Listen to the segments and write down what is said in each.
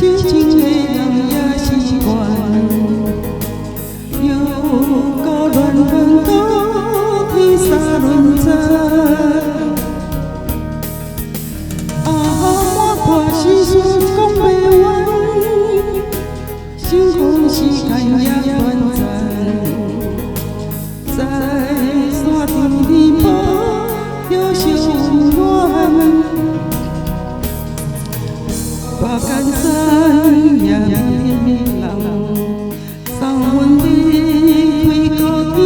真情的人也是怨，又到恋恋到天沙轮转。满破心事讲袂完，幸福时间也短暂。在山顶的抱着小温暖，把干山也迷人，送阮离开到天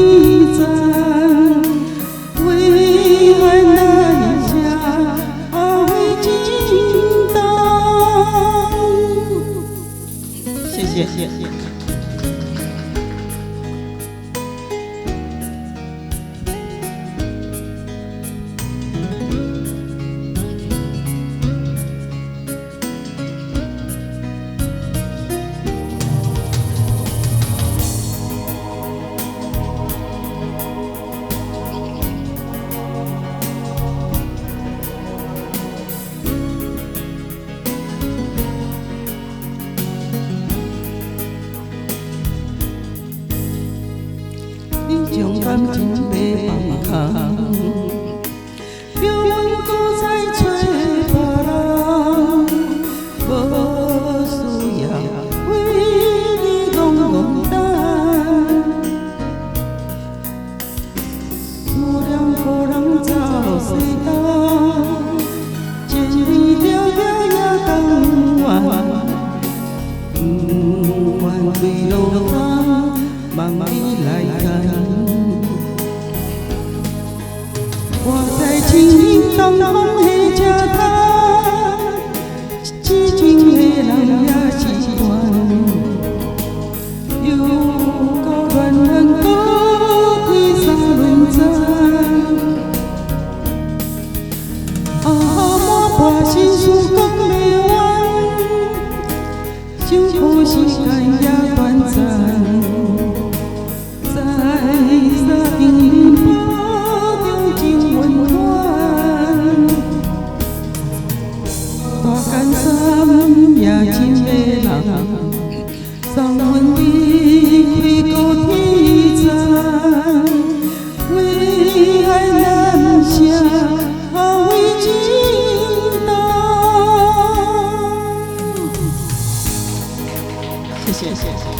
长。为爱那一下，为情当。谢谢。你将感情卖放空，叫阮搁再找别人，无需要为你孤单。思念予人走西东，千里迢迢也同远，不愿对路通，望你来牵。我在青东风的车头，痴情的人也是怨，又到恋恋到天沙轮转。满破心事讲袂完，幸福时间也短暂。在山顶抱着情温暖，大干山也真迷人，送阮离开到天长。为爱难舍，为情当。谢谢。